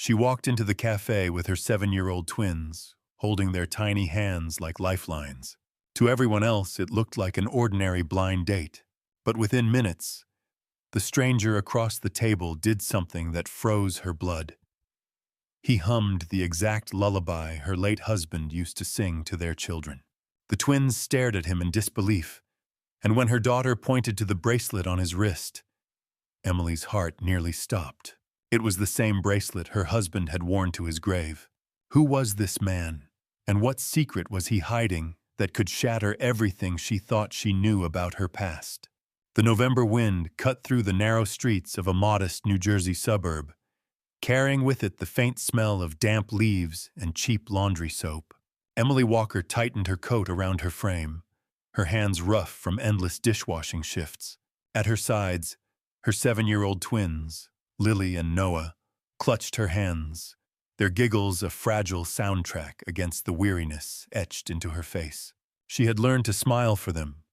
She walked into the cafe with her 7-year-old twins, holding their tiny hands like lifelines. To everyone else, it looked like an ordinary blind date. But within minutes, the stranger across the table did something that froze her blood. He hummed the exact lullaby her late husband used to sing to their children. The twins stared at him in disbelief, and when her daughter pointed to the bracelet on his wrist, Emily's heart nearly stopped. It was the same bracelet her husband had worn to his grave. Who was this man, and what secret was he hiding that could shatter everything she thought she knew about her past? The November wind cut through the narrow streets of a modest New Jersey suburb, carrying with it the faint smell of damp leaves and cheap laundry soap. Emily Walker tightened her coat around her frame, her hands rough from endless dishwashing shifts. At her sides, her 7-year-old twins, Lily and Noah, clutched her hands, their giggles a fragile soundtrack against the weariness etched into her face. She had learned to smile for them,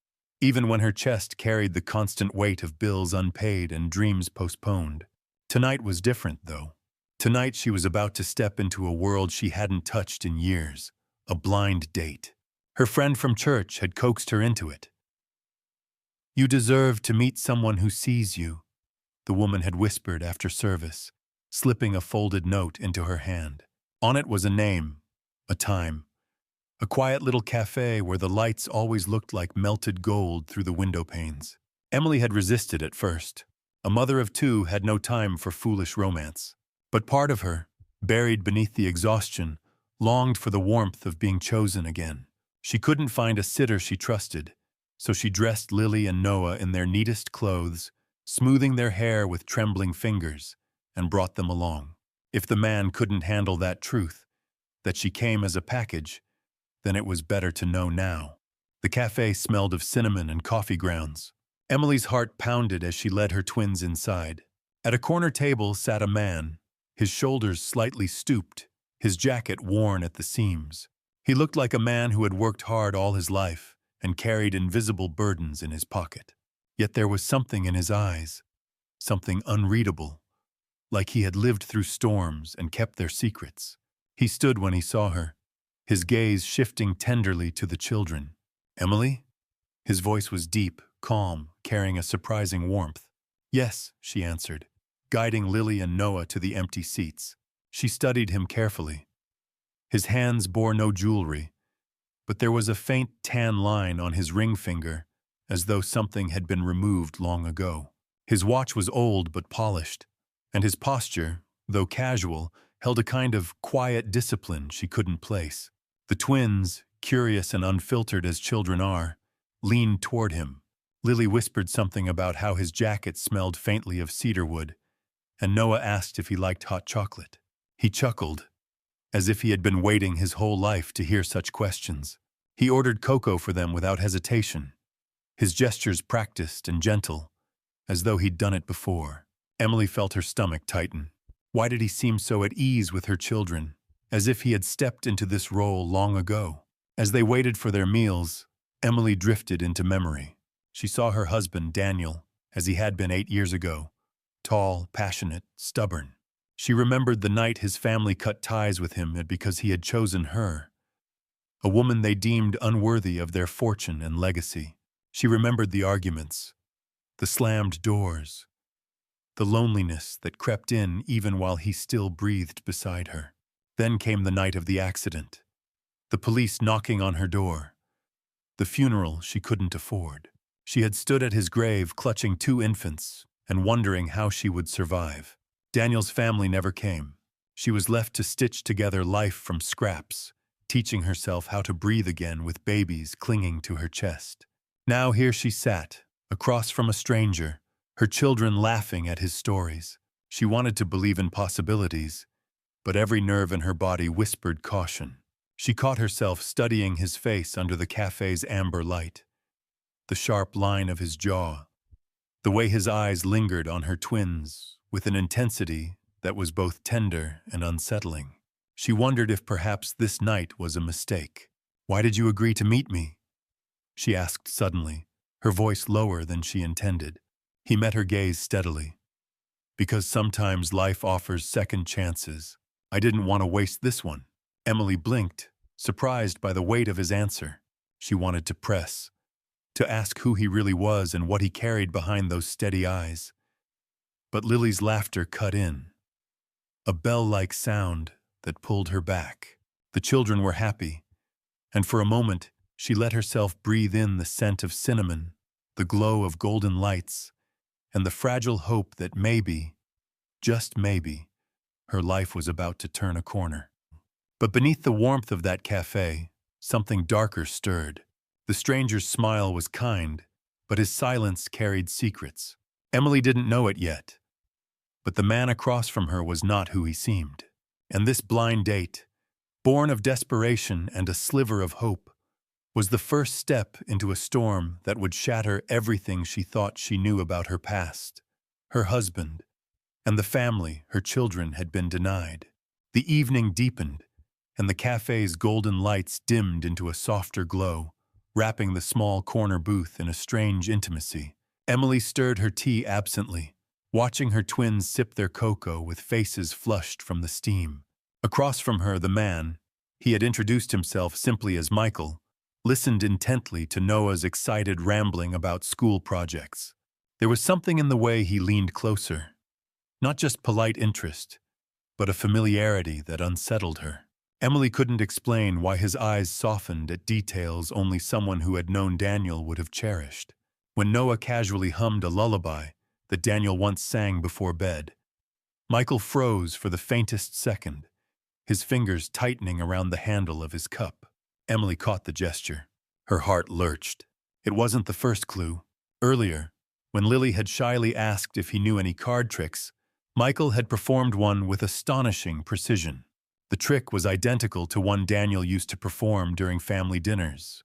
even when her chest carried the constant weight of bills unpaid and dreams postponed. Tonight was different, though. Tonight she was about to step into a world she hadn't touched in years, a blind date. Her friend from church had coaxed her into it. "You deserve to meet someone who sees you," the woman had whispered after service, slipping a folded note into her hand. On it was a name, a time, a quiet little cafe where the lights always looked like melted gold through the window panes. Emily had resisted at first. A mother of two had no time for foolish romance. But part of her, buried beneath the exhaustion, longed for the warmth of being chosen again. She couldn't find a sitter she trusted, so she dressed Lily and Noah in their neatest clothes, smoothing their hair with trembling fingers, and brought them along. If the man couldn't handle that truth, that she came as a package, then it was better to know now. The cafe smelled of cinnamon and coffee grounds. Emily's heart pounded as she led her twins inside. At a corner table sat a man, his shoulders slightly stooped, his jacket worn at the seams. He looked like a man who had worked hard all his life and carried invisible burdens in his pocket. Yet there was something in his eyes, something unreadable, like he had lived through storms and kept their secrets. He stood when he saw her, his gaze shifting tenderly to the children. "Emily?" His voice was deep, calm, carrying a surprising warmth. "Yes," she answered, guiding Lily and Noah to the empty seats. She studied him carefully. His hands bore no jewelry, but there was a faint tan line on his ring finger, as though something had been removed long ago. His watch was old but polished, and his posture, though casual, held a kind of quiet discipline she couldn't place. The twins, curious and unfiltered as children are, leaned toward him. Lily whispered something about how his jacket smelled faintly of cedarwood, and Noah asked if he liked hot chocolate. He chuckled, as if he had been waiting his whole life to hear such questions. He ordered cocoa for them without hesitation, his gestures practiced and gentle, as though he'd done it before. Emily felt her stomach tighten. Why did he seem so at ease with her children, as if he had stepped into this role long ago? As they waited for their meals, Emily drifted into memory. She saw her husband, Daniel, as he had been 8 years ago, tall, passionate, stubborn. She remembered the night his family cut ties with him because he had chosen her, a woman they deemed unworthy of their fortune and legacy. She remembered the arguments, the slammed doors, the loneliness that crept in even while he still breathed beside her. Then came the night of the accident, the police knocking on her door, the funeral she couldn't afford. She had stood at his grave clutching 2 infants and wondering how she would survive. Daniel's family never came. She was left to stitch together life from scraps, teaching herself how to breathe again with babies clinging to her chest. Now here she sat, across from a stranger, her children laughing at his stories. She wanted to believe in possibilities, but every nerve in her body whispered caution. She caught herself studying his face under the cafe's amber light, the sharp line of his jaw, the way his eyes lingered on her twins with an intensity that was both tender and unsettling. She wondered if perhaps this night was a mistake. "Why did you agree to meet me?" she asked suddenly, her voice lower than she intended. He met her gaze steadily. "Because sometimes life offers second chances," I didn't want to waste this one. Emily blinked, surprised by the weight of his answer. She wanted to press, to ask who he really was and what he carried behind those steady eyes. But Lily's laughter cut in, a bell-like sound that pulled her back. The children were happy, and for a moment she let herself breathe in the scent of cinnamon, the glow of golden lights, and the fragile hope that maybe, just maybe, her life was about to turn a corner. But beneath the warmth of that cafe, something darker stirred. The stranger's smile was kind, but his silence carried secrets. Emily didn't know it yet, but the man across from her was not who he seemed. And this blind date, born of desperation and a sliver of hope, was the first step into a storm that would shatter everything she thought she knew about her past, her husband, and the family her children had been denied. The evening deepened, and the cafe's golden lights dimmed into a softer glow, wrapping the small corner booth in a strange intimacy. Emily stirred her tea absently, watching her twins sip their cocoa with faces flushed from the steam. Across from her, the man, he had introduced himself simply as Michael, listened intently to Noah's excited rambling about school projects. There was something in the way he leaned closer, not just polite interest, but a familiarity that unsettled her. Emily couldn't explain why his eyes softened at details only someone who had known Daniel would have cherished. When Noah casually hummed a lullaby that Daniel once sang before bed, Michael froze for the faintest second, his fingers tightening around the handle of his cup. Emily caught the gesture. Her heart lurched. It wasn't the first clue. Earlier, when Lily had shyly asked if he knew any card tricks, Michael had performed one with astonishing precision. The trick was identical to one Daniel used to perform during family dinners,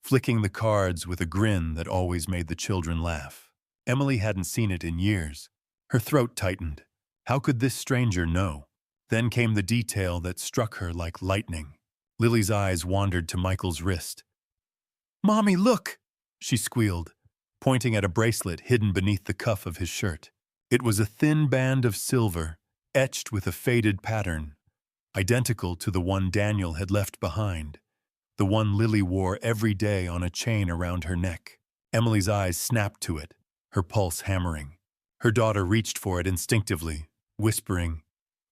flicking the cards with a grin that always made the children laugh. Emily hadn't seen it in years. Her throat tightened. How could this stranger know? Then came the detail that struck her like lightning. Lily's eyes wandered to Michael's wrist. "Mommy, look!" she squealed, pointing at a bracelet hidden beneath the cuff of his shirt. It was a thin band of silver, etched with a faded pattern, identical to the one Daniel had left behind, the one Lily wore every day on a chain around her neck. Emily's eyes snapped to it, her pulse hammering. Her daughter reached for it instinctively, whispering,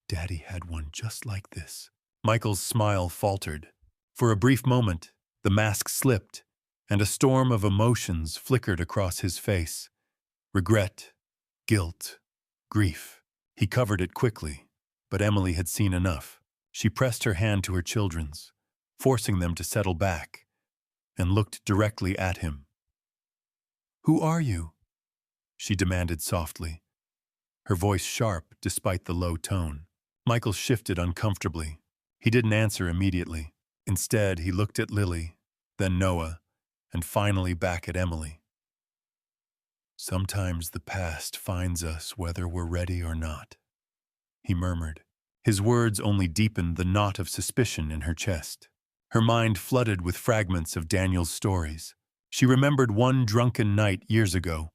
"Daddy had one just like this." Michael's smile faltered. For a brief moment, the mask slipped, and a storm of emotions flickered across his face. Regret, guilt, grief. He covered it quickly, but Emily had seen enough. She pressed her hand to her children's, forcing them to settle back, and looked directly at him. "Who are you?" she demanded softly, her voice sharp despite the low tone. Michael shifted uncomfortably. He didn't answer immediately. Instead, he looked at Lily, then Noah, and finally back at Emily. "Sometimes the past finds us whether we're ready or not," he murmured. His words only deepened the knot of suspicion in her chest. Her mind flooded with fragments of Daniel's stories. She remembered one drunken night years ago,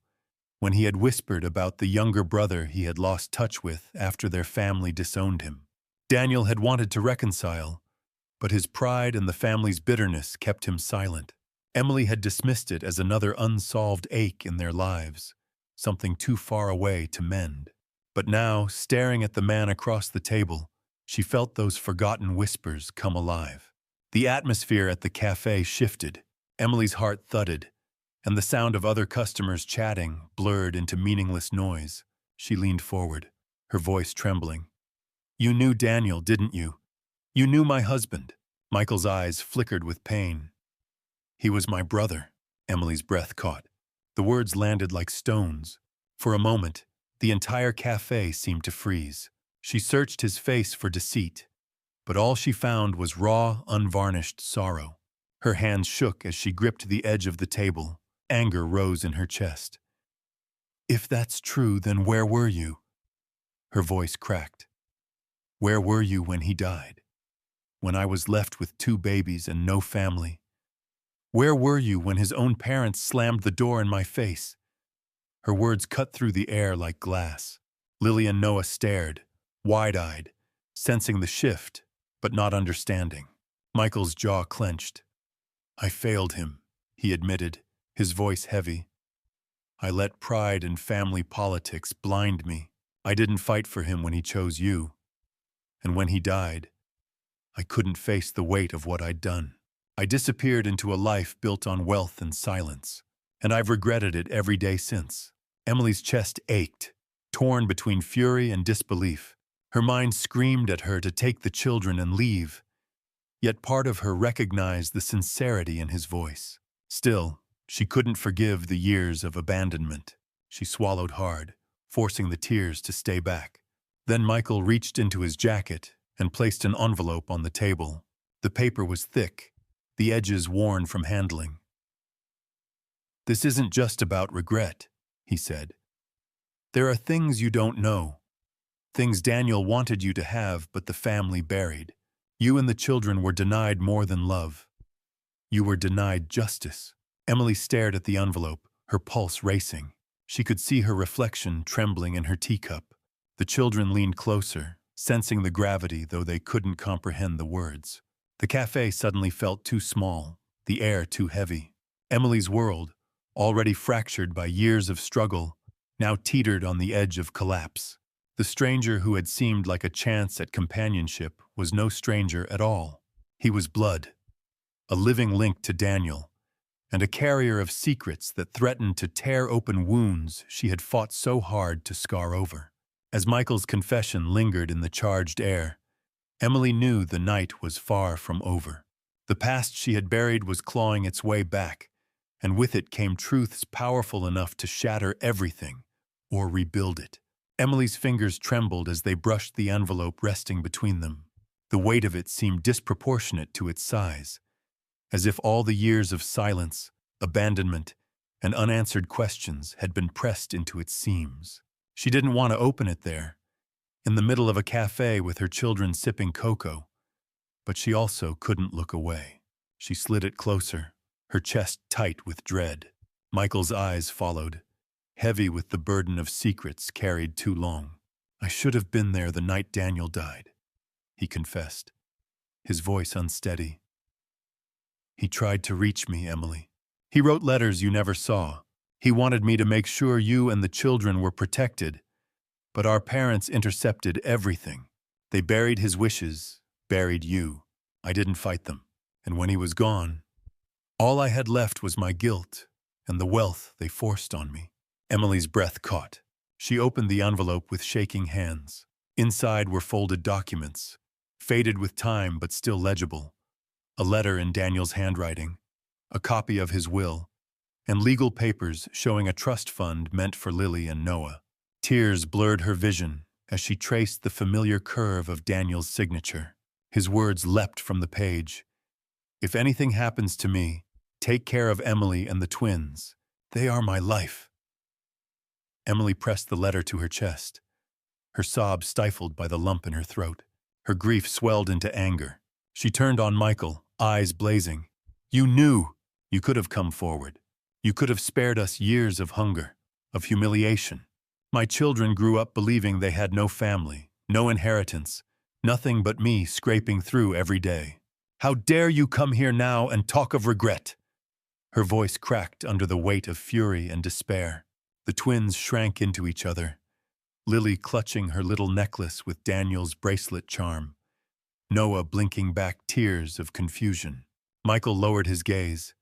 when he had whispered about the younger brother he had lost touch with after their family disowned him. Daniel had wanted to reconcile, but his pride and the family's bitterness kept him silent. Emily had dismissed it as another unsolved ache in their lives, something too far away to mend. But now, staring at the man across the table, she felt those forgotten whispers come alive. The atmosphere at the cafe shifted. Emily's heart thudded, and the sound of other customers chatting blurred into meaningless noise. She leaned forward, her voice trembling. "You knew Daniel, didn't you? You knew my husband." Michael's eyes flickered with pain. "He was my brother," Emily's breath caught. The words landed like stones. For a moment, the entire cafe seemed to freeze. She searched his face for deceit, but all she found was raw, unvarnished sorrow. Her hands shook as she gripped the edge of the table. Anger rose in her chest. "If that's true, then where were you?" Her voice cracked. "Where were you when he died? When I was left with 2 babies and no family? Where were you when his own parents slammed the door in my face?" Her words cut through the air like glass. Lily and Noah stared, wide-eyed, sensing the shift, but not understanding. Michael's jaw clenched. "I failed him," he admitted, his voice heavy. "I let pride and family politics blind me. I didn't fight for him when he chose you. And when he died, I couldn't face the weight of what I'd done. I disappeared into a life built on wealth and silence, and I've regretted it every day since." Emily's chest ached, torn between fury and disbelief. Her mind screamed at her to take the children and leave, yet part of her recognized the sincerity in his voice. Still, she couldn't forgive the years of abandonment. She swallowed hard, forcing the tears to stay back. Then Michael reached into his jacket and placed an envelope on the table. The paper was thick, the edges worn from handling. "This isn't just about regret," he said. "There are things you don't know. Things Daniel wanted you to have, but the family buried. You and the children were denied more than love. You were denied justice." Emily stared at the envelope, her pulse racing. She could see her reflection trembling in her teacup. The children leaned closer, sensing the gravity though they couldn't comprehend the words. The cafe suddenly felt too small, the air too heavy. Emily's world, already fractured by years of struggle, now teetered on the edge of collapse. The stranger who had seemed like a chance at companionship was no stranger at all. He was blood, a living link to Daniel, and a carrier of secrets that threatened to tear open wounds she had fought so hard to scar over. As Michael's confession lingered in the charged air, Emily knew the night was far from over. The past she had buried was clawing its way back, and with it came truths powerful enough to shatter everything or rebuild it. Emily's fingers trembled as they brushed the envelope resting between them. The weight of it seemed disproportionate to its size, as if all the years of silence, abandonment, and unanswered questions had been pressed into its seams. She didn't want to open it there, in the middle of a cafe with her children sipping cocoa, but she also couldn't look away. She slid it closer, her chest tight with dread. Michael's eyes followed, heavy with the burden of secrets carried too long. "I should have been there the night Daniel died," he confessed, his voice unsteady. "He tried to reach me, Emily. He wrote letters you never saw. He wanted me to make sure you and the children were protected, but our parents intercepted everything. They buried his wishes, buried you. I didn't fight them. And when he was gone, all I had left was my guilt and the wealth they forced on me." Emily's breath caught. She opened the envelope with shaking hands. Inside were folded documents, faded with time but still legible. A letter in Daniel's handwriting, a copy of his will, and legal papers showing a trust fund meant for Lily and Noah. Tears blurred her vision as she traced the familiar curve of Daniel's signature. His words leapt from the page. "If anything happens to me, take care of Emily and the twins. They are my life." Emily pressed the letter to her chest, her sobs stifled by the lump in her throat. Her grief swelled into anger. She turned on Michael, eyes blazing. "You knew! You could have come forward. You could have spared us years of hunger, of humiliation. My children grew up believing they had no family, no inheritance, nothing but me scraping through every day. How dare you come here now and talk of regret?" Her voice cracked under the weight of fury and despair. The twins shrank into each other, Lily clutching her little necklace with Daniel's bracelet charm, Noah blinking back tears of confusion. Michael lowered his gaze.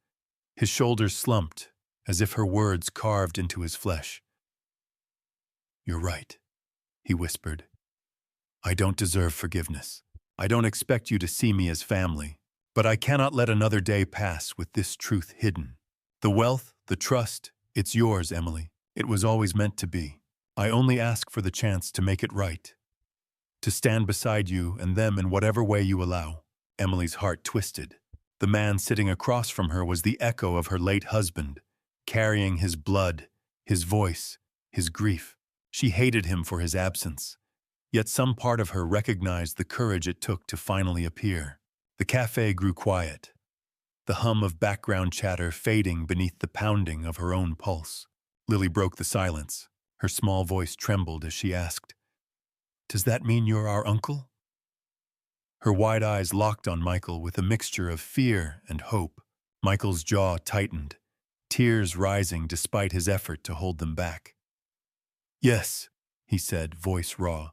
His shoulders slumped, as if her words carved into his flesh. "You're right," he whispered. "I don't deserve forgiveness. I don't expect you to see me as family, but I cannot let another day pass with this truth hidden. The wealth, the trust, it's yours, Emily. It was always meant to be. I only ask for the chance to make it right. To stand beside you and them in whatever way you allow." Emily's heart twisted. The man sitting across from her was the echo of her late husband, carrying his blood, his voice, his grief. She hated him for his absence, yet some part of her recognized the courage it took to finally appear. The cafe grew quiet, the hum of background chatter fading beneath the pounding of her own pulse. Lily broke the silence. Her small voice trembled as she asked, "Does that mean you're our uncle?" Her wide eyes locked on Michael with a mixture of fear and hope. Michael's jaw tightened, tears rising despite his effort to hold them back. "Yes," he said, voice raw.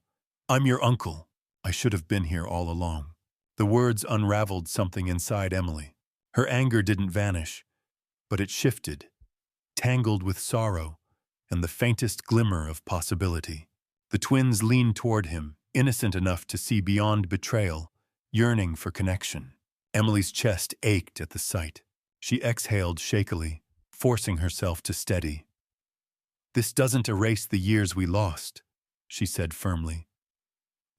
"I'm your uncle. I should have been here all along." The words unraveled something inside Emily. Her anger didn't vanish, but it shifted, tangled with sorrow and the faintest glimmer of possibility. The twins leaned toward him, innocent enough to see beyond betrayal, yearning for connection. Emily's chest ached at the sight. She exhaled shakily, forcing herself to steady. "This doesn't erase the years we lost," she said firmly.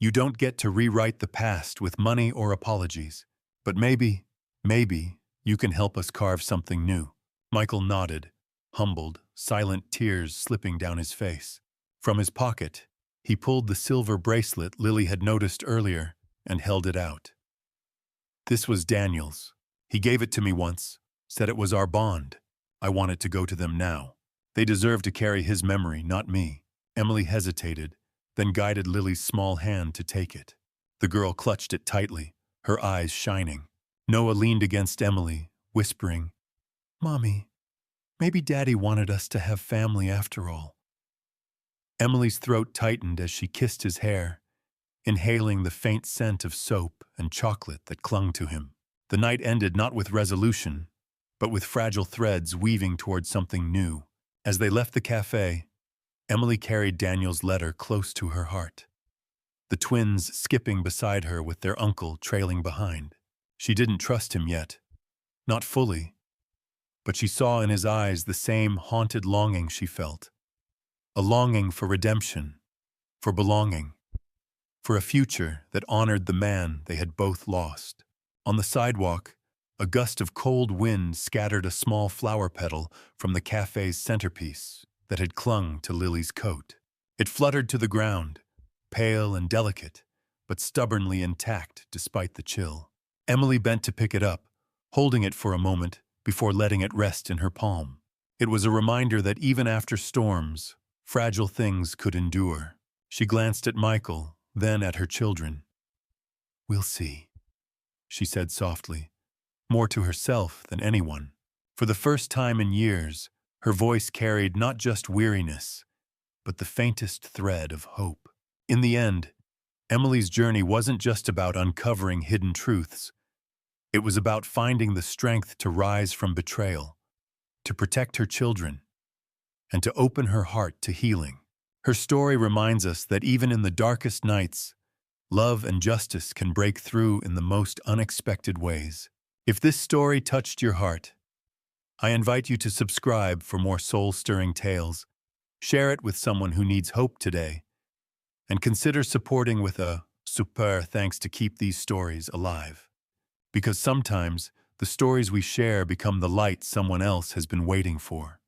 "You don't get to rewrite the past with money or apologies. But maybe you can help us carve something new." Michael nodded, humbled, silent tears slipping down his face. From his pocket, he pulled the silver bracelet Lily had noticed earlier and held it out. "This was Daniel's. He gave it to me once, said it was our bond. I want it to go to them now. They deserve to carry his memory, not me." Emily hesitated, then guided Lily's small hand to take it. The girl clutched it tightly, her eyes shining. Noah leaned against Emily, whispering, "Mommy, maybe Daddy wanted us to have family after all." Emily's throat tightened as she kissed his hair, inhaling the faint scent of soap and chocolate that clung to him. The night ended not with resolution, but with fragile threads weaving toward something new. As they left the cafe, Emily carried Daniel's letter close to her heart, the twins skipping beside her with their uncle trailing behind. She didn't trust him yet, not fully, but she saw in his eyes the same haunted longing she felt, a longing for redemption, for belonging, for a future that honored the man they had both lost. On the sidewalk, a gust of cold wind scattered a small flower petal from the cafe's centerpiece that had clung to Lily's coat. It fluttered to the ground, pale and delicate, but stubbornly intact despite the chill. Emily bent to pick it up, holding it for a moment before letting it rest in her palm. It was a reminder that even after storms, fragile things could endure. She glanced at Michael, then at her children. "We'll see," she said softly, more to herself than anyone. For the first time in years, her voice carried not just weariness, but the faintest thread of hope. In the end, Emily's journey wasn't just about uncovering hidden truths. It was about finding the strength to rise from betrayal, to protect her children, and to open her heart to healing. Her story reminds us that even in the darkest nights, love and justice can break through in the most unexpected ways. If this story touched your heart, I invite you to subscribe for more soul-stirring tales, share it with someone who needs hope today, and consider supporting with a super thanks to keep these stories alive. Because sometimes, the stories we share become the light someone else has been waiting for.